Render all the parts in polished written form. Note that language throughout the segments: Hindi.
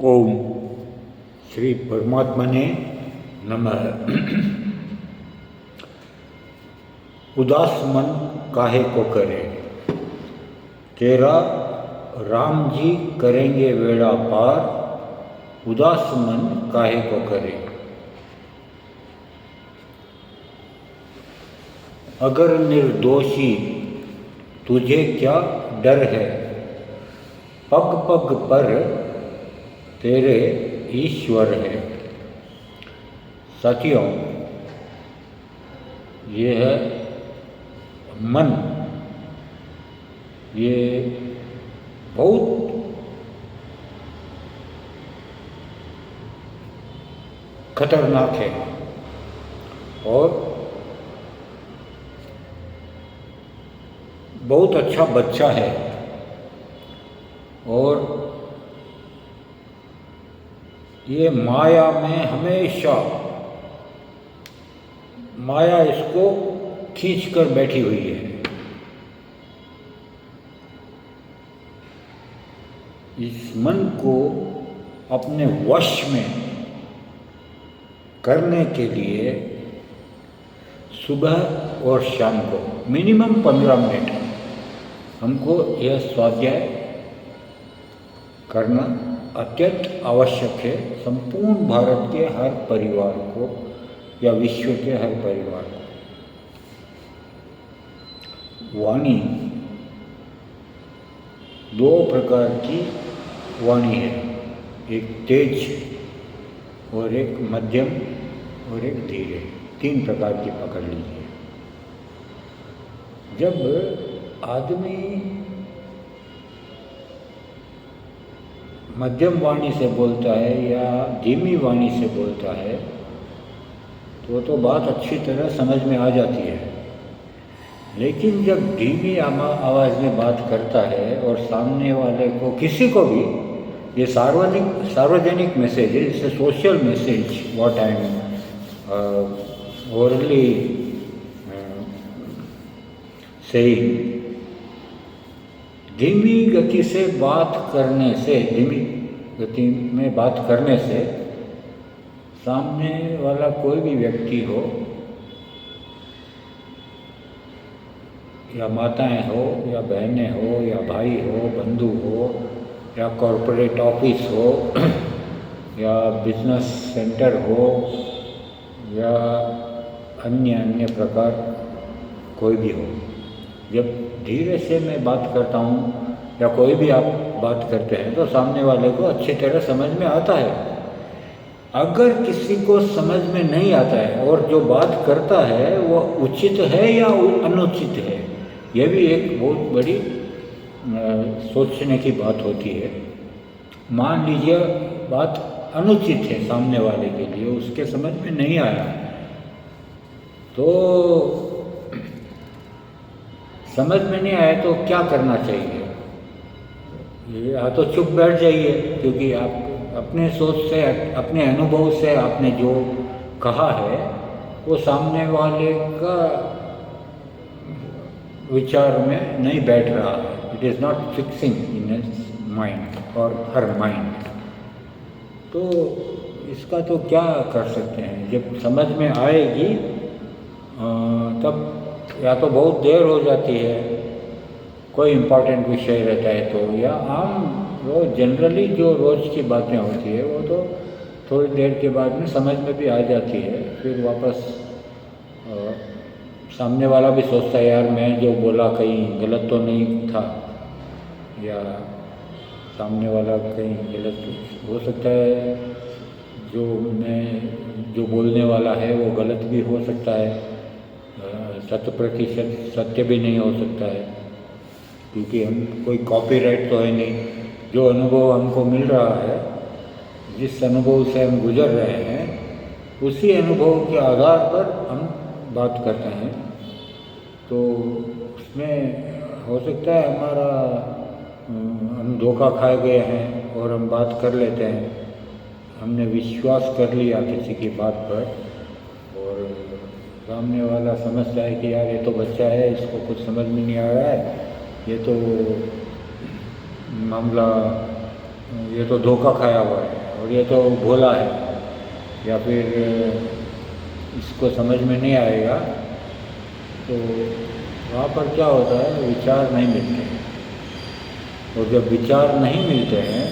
ओम श्री परमात्मा ने नमः। उदास मन काहे को करे, तेरा राम जी करेंगे बेड़ा पार, उदास मन काहे को करे। अगर निर्दोषी तुझे क्या डर है, पग पग पर तेरे ईश्वर है। साथियों, ये है मन, ये बहुत खतरनाक है और बहुत अच्छा बच्चा है और ये माया में हमेशा माया इसको खींच कर बैठी हुई है। इस मन को अपने वश में करने के लिए सुबह और शाम को मिनिमम 15 मिनट हमको यह स्वाध्याय करना अत्यंत आवश्यक है। संपूर्ण भारत के हर परिवार को या विश्व के हर परिवार को। वाणी दो प्रकार की वाणी है, एक तेज और एक मध्यम और एक धीरे, 3 प्रकार की पकड़ लीजिए। जब आदमी मध्यम वाणी से बोलता है या धीमी वाणी से बोलता है तो बात अच्छी तरह समझ में आ जाती है। लेकिन जब धीमी आवाज़ में बात करता है और सामने वाले को, किसी को भी, ये सार्वजनिक मैसेज है, it's social message what I am orally saying. धीमी गति से बात करने से, धीमी गति में बात करने से सामने वाला कोई भी व्यक्ति हो, या माताएं हो या बहनें हो या भाई हो, बंधु हो या कॉरपोरेट ऑफिस हो या बिजनेस सेंटर हो या अन्य प्रकार कोई भी हो, जब धीरे से मैं बात करता हूँ या कोई भी आप बात करते हैं तो सामने वाले को अच्छी तरह समझ में आता है। अगर किसी को समझ में नहीं आता है और जो बात करता है वो उचित है या अनुचित है, यह भी एक बहुत बड़ी सोचने की बात होती है। मान लीजिए बात अनुचित है सामने वाले के लिए, उसके समझ में नहीं आया, तो समझ में नहीं आया तो क्या करना चाहिए? या तो चुप बैठ जाइए, क्योंकि आप अपने सोच से, अपने अनुभव से आपने जो कहा है वो सामने वाले का विचार में नहीं बैठ रहा है। It is not fixing in his mind और हर माइंड। तो इसका तो क्या कर सकते हैं? जब समझ में आएगी तब या तो बहुत देर हो जाती है, कोई इम्पोर्टेंट विषय रहता है तो, या आम रोज जनरली जो रोज़ की बातें होती है वो तो थोड़ी देर के बाद में समझ में भी आ जाती है। फिर वापस सामने वाला भी सोचता है, यार मैं जो बोला कहीं गलत तो नहीं था, या सामने वाला कहीं गलत हो सकता है, जो बोलने वाला है वो गलत भी हो सकता है, 100% सत्य भी नहीं हो सकता है, क्योंकि हम कोई कॉपीराइट तो है नहीं। जो अनुभव हमको मिल रहा है, जिस अनुभव से हम गुजर रहे हैं, उसी अनुभव के आधार पर हम बात करते हैं। तो उसमें हो सकता है हम धोखा खाए गए हैं और हम बात कर लेते हैं, हमने विश्वास कर लिया किसी की बात पर और सामने वाला समझता है कि यार ये तो बच्चा है, इसको कुछ समझ में नहीं आ रहा है, ये तो मामला ये तो धोखा खाया हुआ है, और ये तो भोला है, या फिर इसको समझ में नहीं आएगा। तो वहाँ पर क्या होता है, विचार नहीं मिलते हैं। और जब विचार नहीं मिलते हैं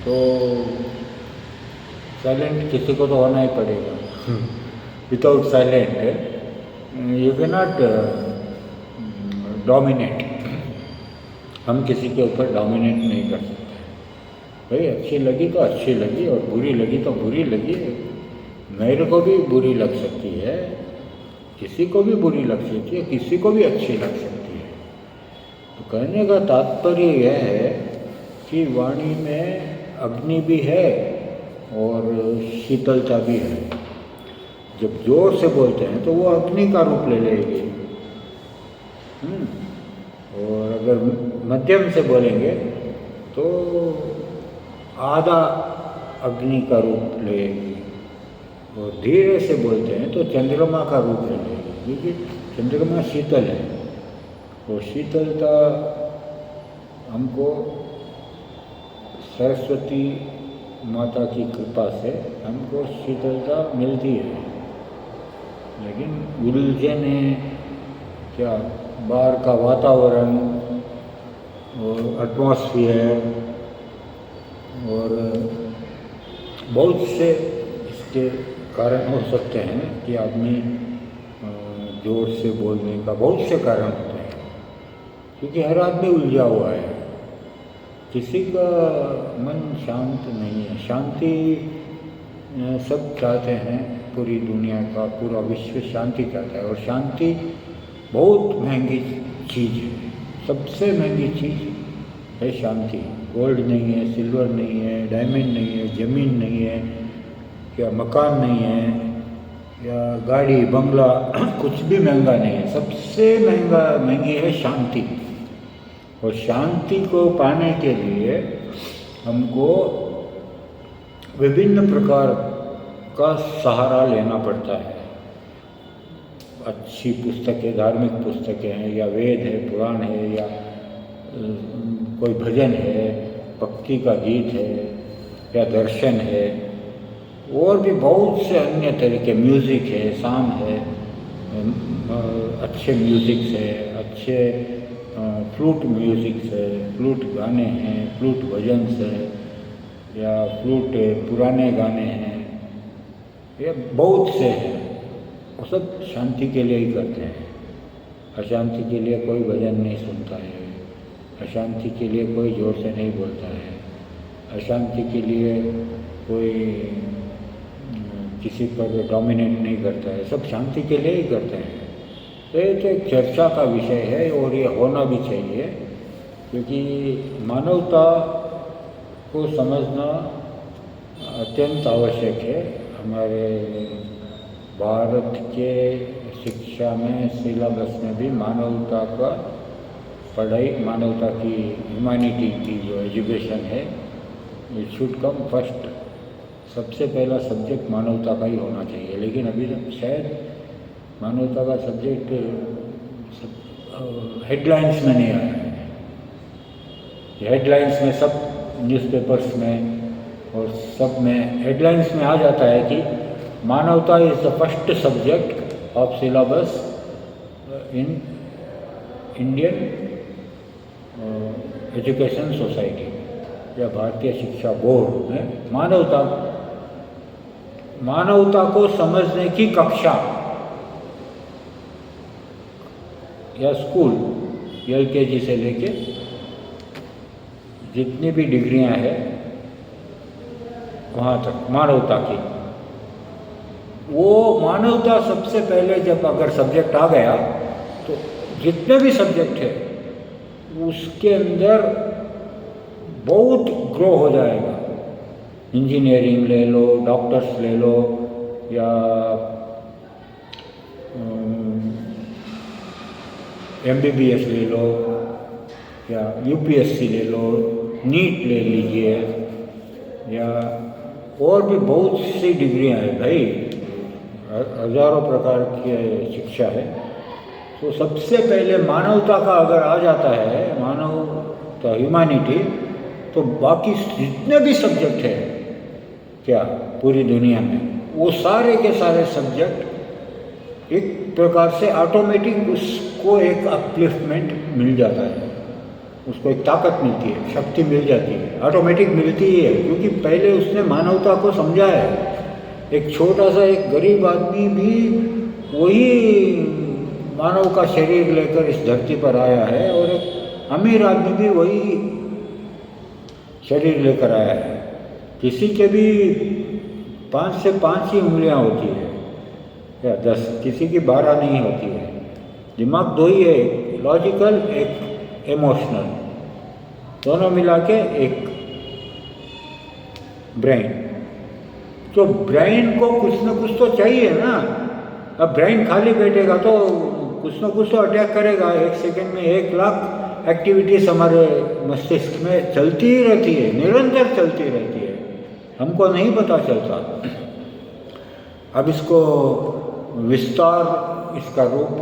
तो साइलेंट किसी को तो होना ही पड़ेगा। Without silent you can not dominate. हम किसी के ऊपर डोमिनेट नहीं कर सकते। भाई अच्छी लगी तो अच्छी लगी, और बुरी लगी तो बुरी लगी। मेरे को भी बुरी लग सकती है, किसी को भी बुरी लग सकती है, किसी को भी अच्छी लग सकती है। तो कहने का तात्पर्य यह है कि वाणी में अग्नि भी है और शीतलता भी है। जब जोर से बोलते हैं तो वो अग्नि का रूप ले लेगी, और अगर मध्यम से बोलेंगे तो आधा अग्नि का रूप लेगी, और धीरे से बोलते हैं तो चंद्रमा का रूप ले लेगी, क्योंकि चंद्रमा शीतल है। और शीतलता हमको सरस्वती माता की कृपा से हमको शीतलता मिलती है। लेकिन उलझने, क्या बाहर का वातावरण और एटमॉस्फेयर और बहुत से इसके कारण हो सकते हैं कि आदमी जोर से बोलने का बहुत से कारण होते हैं, क्योंकि हर आदमी उलझा हुआ है। किसी का मन शांत नहीं है। शांति सब चाहते हैं, पूरी दुनिया का पूरा विश्व शांति चाहता है, और शांति बहुत महंगी चीज़ है। सबसे महंगी चीज़ है शांति। गोल्ड नहीं है, सिल्वर नहीं है, डायमंड नहीं है, ज़मीन नहीं है, या मकान नहीं है, या गाड़ी बंगला कुछ भी महंगा नहीं है। सबसे महंगी है शांति। और शांति को पाने के लिए हमको विभिन्न प्रकार का सहारा लेना पड़ता है। अच्छी पुस्तकें, धार्मिक पुस्तकें हैं, या वेद है, पुराण है, या कोई भजन है, भक्ति का गीत है, या दर्शन है, और भी बहुत से अन्य तरीके, म्यूज़िक है, शाम है, अच्छे म्यूज़िक्स है, अच्छे फ्लूट म्यूज़िक्स है, फ्लूट गाने हैं, फ्लूट भजन्स है, या फ्लूट पुराने गाने हैं, ये बहुत से हैं। वो सब शांति के लिए ही करते हैं। अशांति के लिए कोई भजन नहीं सुनता है, अशांति के लिए कोई जोर से नहीं बोलता है, अशांति के लिए कोई किसी पर डोमिनेट नहीं करता है। सब शांति के लिए ही करते हैं। तो ये तो एक चर्चा का विषय है, और ये होना भी चाहिए, क्योंकि मानवता को समझना अत्यंत आवश्यक है। हमारे भारत के शिक्षा में, सिलेबस में भी मानवता का पढ़ाई, मानवता की, ह्यूमैनिटी की जो एजुकेशन है, इट शुड कम फर्स्ट। सबसे पहला सब्जेक्ट मानवता का ही होना चाहिए। लेकिन अभी तक शायद मानवता का सब्जेक्ट हेडलाइंस में नहीं आया है। हेडलाइंस में सब न्यूज़पेपर्स में और सब में हेडलाइंस में आ जाता है कि मानवता is the first subject of syllabus in Indian education society, या भारतीय शिक्षा बोर्ड में मानवता को समझने की कक्षा या स्कूल, LKG से लेके जितनी भी डिग्रियां हैं वहाँ तक मानवता की, वो मानवता सबसे पहले जब अगर सब्जेक्ट आ गया तो जितने भी सब्जेक्ट है उसके अंदर बहुत ग्रो हो जाएगा। इंजीनियरिंग ले लो, डॉक्टर्स ले लो, या MBBS ले लो, या UPSC ले लो, नीट ले लीजिए, या और भी बहुत सी डिग्रियां हैं भाई, हजारों प्रकार की शिक्षा है। तो सबसे पहले मानवता का अगर आ जाता है, मानवता, ह्यूमैनिटी, तो बाकी जितने भी सब्जेक्ट है क्या पूरी दुनिया में, वो सारे के सारे सब्जेक्ट एक प्रकार से ऑटोमेटिक उसको एक अपलिफ्टमेंट मिल जाता है, उसको एक ताकत मिलती है, शक्ति मिल जाती है, ऑटोमेटिक मिलती ही है, क्योंकि पहले उसने मानवता को समझा है। एक छोटा सा एक गरीब आदमी भी वही मानव का शरीर लेकर इस धरती पर आया है, और एक अमीर आदमी भी वही शरीर लेकर आया है। किसी के भी 5 से 5 ही उंगलियां होती है या 10, किसी की 12 नहीं होती है। दिमाग 2 ही है, एक लॉजिकल एक इमोशनल, दोनों मिला के एक ब्रेन। तो ब्रेन को कुछ न कुछ तो चाहिए ना। अब ब्रेन खाली बैठेगा तो कुछ न कुछ तो अटैक करेगा। 1 सेकंड में 1 लाख एक्टिविटीज हमारे मस्तिष्क में चलती ही रहती है, निरंतर चलती रहती है, हमको नहीं पता चलता। अब इसको विस्तार, इसका रूप,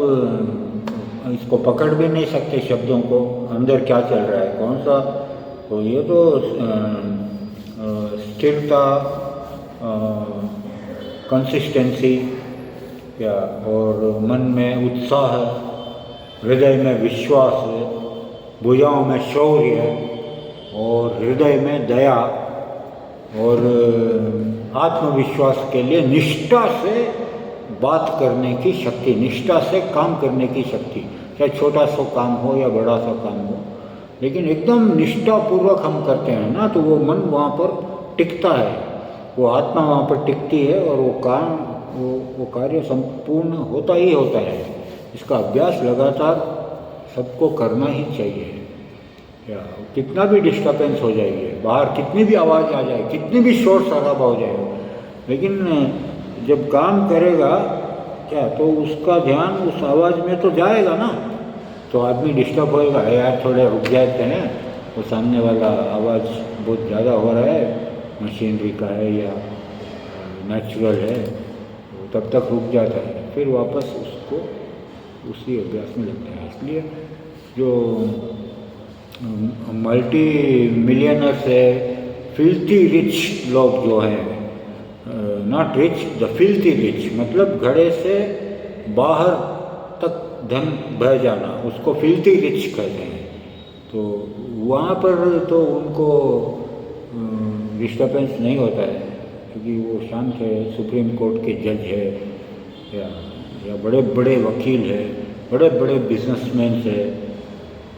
इसको पकड़ भी नहीं सकते शब्दों को, अंदर क्या चल रहा है, कौन सा। तो ये तो स्थिरता, कंसिस्टेंसी क्या, और मन में उत्साह है, हृदय में विश्वास है, भुजाओं में शौर्य है, और हृदय में दया, और आत्मविश्वास के लिए निष्ठा से बात करने की शक्ति, निष्ठा से काम करने की शक्ति। चाहे छोटा सा काम हो या बड़ा सा काम हो, लेकिन एकदम निष्ठापूर्वक हम करते हैं ना, तो वो मन वहाँ पर टिकता है, वो आत्मा वहाँ पर टिकती है, और वो काम, वो कार्य संपूर्ण होता ही होता है। इसका अभ्यास लगातार सबको करना ही चाहिए। या कितना भी डिस्टर्बेंस हो जाएगी, बाहर कितनी भी आवाज़ आ जाए, कितनी भी शोर शराबा हो जाए, लेकिन जब काम करेगा क्या, तो उसका ध्यान उस आवाज़ में तो जाएगा ना। तो आदमी डिस्टर्ब होएगा, यार थोड़े रुक जाते हैं, वो सामने वाला आवाज़ बहुत ज़्यादा हो रहा है, मशीनरी का है या नेचुरल है, तब तक रुक जाता है, फिर वापस उसको उसी अभ्यास में लगता है। इसलिए जो मल्टी मिलियनर्स है, फिल्थी रिच लोग जो हैं, not rich, the filthy rich, मतलब घड़े से बाहर तक धन बह जाना, उसको फिल्थी रिच कहते हैं। तो वहाँ पर तो उनको डिस्टर्बेंस नहीं होता है, क्योंकि वो शांत है, सुप्रीम कोर्ट के जज है, या बड़े बड़े वकील है, बड़े बड़े बिजनेसमैन है,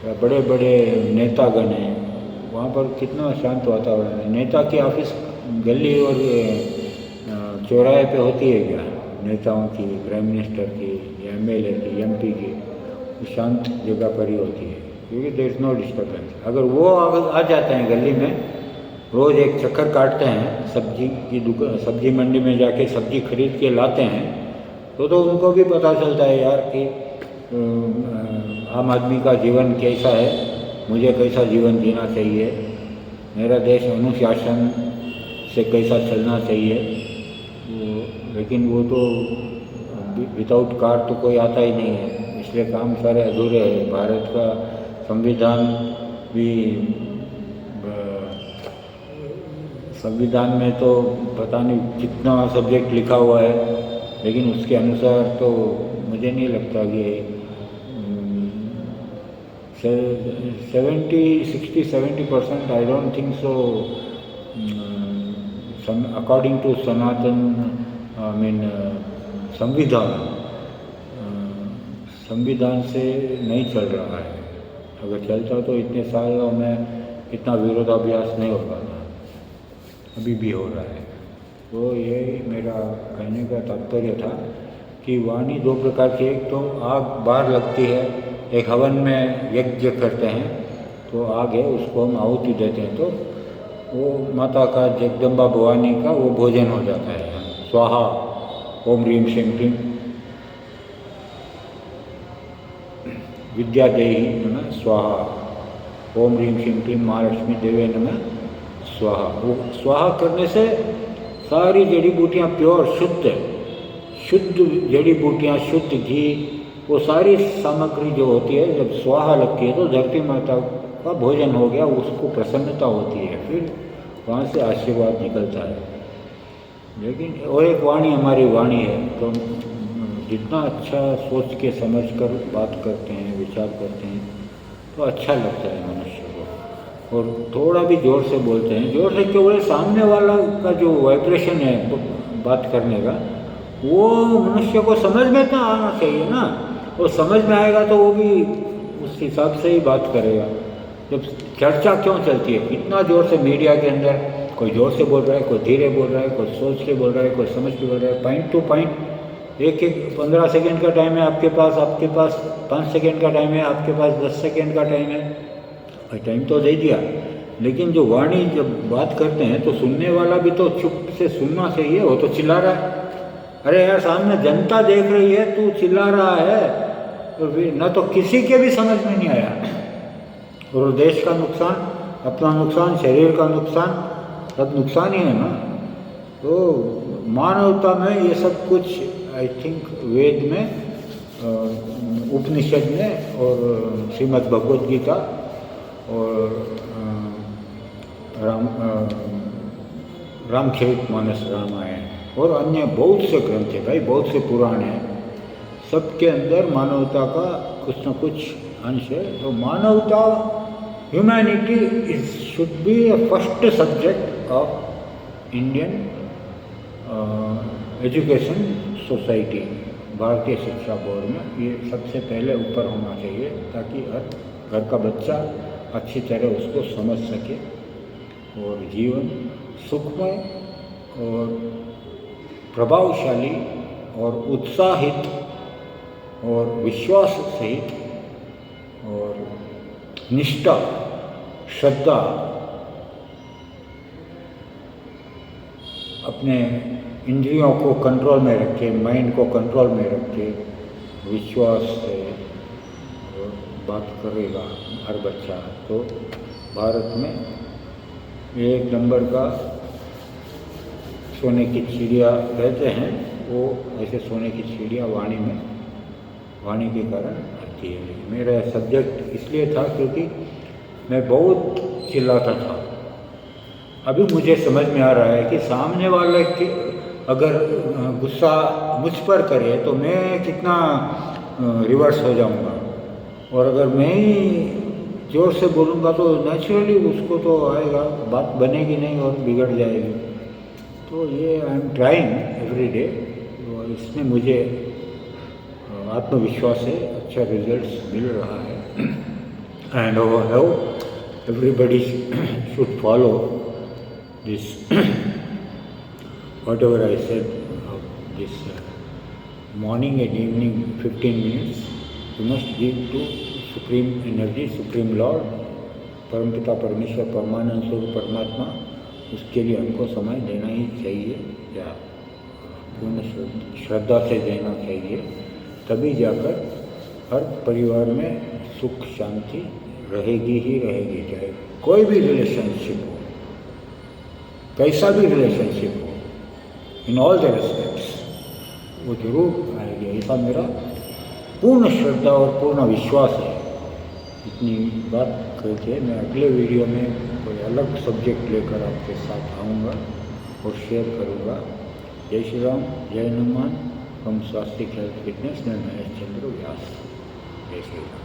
या बड़े बड़े नेतागण हैं। वहाँ पर कितना शांत वातावरण है। नेता की ऑफिस गली और चौराहे पे होती है क्या, नेताओं की, प्राइम मिनिस्टर की, या एमएलए की, एमपी की, शांत जगह पर ही होती है, क्योंकि देयर इज नो डिस्टर्बेंस। अगर वो आ जाते हैं गली में, रोज़ एक चक्कर काटते हैं, सब्जी की दुकान, सब्जी मंडी में जाके सब्जी खरीद के लाते हैं, तो उनको भी पता चलता है यार कि आम आदमी का जीवन कैसा है, मुझे कैसा जीवन जीना चाहिए, मेरा देश अनुशासन से कैसा चलना चाहिए। लेकिन वो तो विदाउट कार तो कोई आता ही नहीं है, इसलिए काम सारे अधूरे हैं। भारत का संविधान भी, संविधान में तो पता नहीं कितना सब्जेक्ट लिखा हुआ है, लेकिन उसके अनुसार तो मुझे नहीं लगता कि 70% I don't think so, according to सनातन संविधान से नहीं चल रहा है। अगर चलता तो इतने सालों में इतना विरोधाभ्यास नहीं हो पाता, अभी भी हो रहा है। तो ये मेरा कहने का तात्पर्य था कि वाणी 2 प्रकार की, एक तो आग बाहर लगती है, एक हवन में यज्ञ करते हैं तो आग है, उसको हम आहुति देते हैं, तो वो माता का, जगदम्बा भवानी का वो भोजन हो जाता है। स्वाहा ओम ह्रीं श्रीं क्लीं विद्या देहि नमः स्वाहा, ओम ह्रीं श्रीं क्लीं महालक्ष्मी देवे नमः स्वाहा। वो स्वाहा करने से सारी जड़ी बूटियाँ प्योर, शुद्ध जड़ी बूटियाँ, शुद्ध घी, वो सारी सामग्री जो होती है, जब स्वाहा लगती है तो धरती माता का भोजन हो गया, उसको प्रसन्नता होती है, फिर वहाँ से आशीर्वाद निकलता है। लेकिन और एक वाणी हमारी वाणी है, तो जितना अच्छा सोच के समझ कर बात करते हैं, विचार करते हैं, तो अच्छा लगता है मनुष्य को। और थोड़ा भी ज़ोर से बोलते हैं, ज़ोर से केवल सामने वाला का जो वाइब्रेशन है बात करने का, वो मनुष्य को समझ में तो आना चाहिए ना। और समझ में आएगा तो वो भी उस हिसाब से ही बात करेगा। जब चर्चा क्यों चलती है, कितना ज़ोर से मीडिया के अंदर, कोई ज़ोर से बोल रहा है, कोई धीरे बोल रहा है, कोई सोच के बोल रहा है, कोई समझ के बोल रहा है, पॉइंट टू पॉइंट। एक 15 सेकेंड का टाइम है आपके पास 5 सेकेंड का टाइम है आपके पास, 10 सेकेंड का टाइम है, भाई टाइम तो दे दिया। लेकिन जो वाणी जब बात करते हैं तो सुनने वाला भी तो चुप से सुनना चाहिए, वो तो चिल्ला रहा है, अरे यार सामने जनता देख रही है, तू चिल्ला रहा है, तो फिर न तो किसी के भी समझ में नहीं आया। और देश का नुकसान, अपना नुकसान, शरीर का नुकसान, सब नुकसान ही है ना। तो मानवता में ये सब कुछ आई थिंक वेद में, उपनिषद में और श्रीमद् भगवद गीता और रामचरितमानस रामायण और अन्य बहुत से ग्रंथ है भाई, बहुत से पुराण हैं, सबके अंदर मानवता का कुछ न कुछ अंश है। तो मानवता, humanity is should be a first subject of Indian education society, भारतीय शिक्षा बोर्ड में ये सबसे पहले ऊपर होना चाहिए, ताकि हर घर का बच्चा अच्छी तरह उसको समझ सके और जीवन सुखमय और प्रभावशाली और उत्साहित और विश्वास सहित और निष्ठा, श्रद्धा, अपने इंद्रियों को कंट्रोल में रखे, माइंड को कंट्रोल में रखे, विश्वास से बात करेगा हर बच्चा, तो भारत में एक नंबर का सोने की चिड़िया कहते हैं, वो ऐसे सोने की चिड़िया वाणी में, वाणी के कारण आती है। मेरा सब्जेक्ट इसलिए था क्योंकि मैं बहुत चिल्लाता था। अभी मुझे समझ में आ रहा है कि सामने वाले के अगर गुस्सा मुझ पर करे तो मैं कितना रिवर्स हो जाऊंगा, और अगर मैं ही ज़ोर से बोलूँगा तो नेचुरली उसको तो आएगा, बात बनेगी नहीं और बिगड़ जाएगी। तो ये I am trying every day, और इसमें मुझे आत्मविश्वास है, अच्छा रिजल्ट्स मिल रहा है। And how everybody should follow this whatever I said of this morning and evening 15 minutes, you must give to supreme energy, supreme Lord, परमपिता परमेश्वर, परमानंद स्वरूप परमात्मा, उसके लिए हमको समय देना ही चाहिए, या पूर्ण श्रद्धा से देना चाहिए, तभी जाकर हर परिवार में सुख शांति रहेगी ही रहेगी। चाहे कोई भी रिलेशनशिप हो, कैसा भी रिलेशनशिप हो, इन ऑल द रेस्पेक्ट्स वो जरूर आएगी, ऐसा मेरा पूर्ण श्रद्धा और पूर्ण विश्वास है। इतनी बात करके मैं अगले वीडियो में कोई अलग सब्जेक्ट लेकर आपके साथ आऊँगा और शेयर करूँगा। जय श्री राम, जय Hanuman, from Swastik health fitness में महेश चंद्र व्यास। जय श्री राम।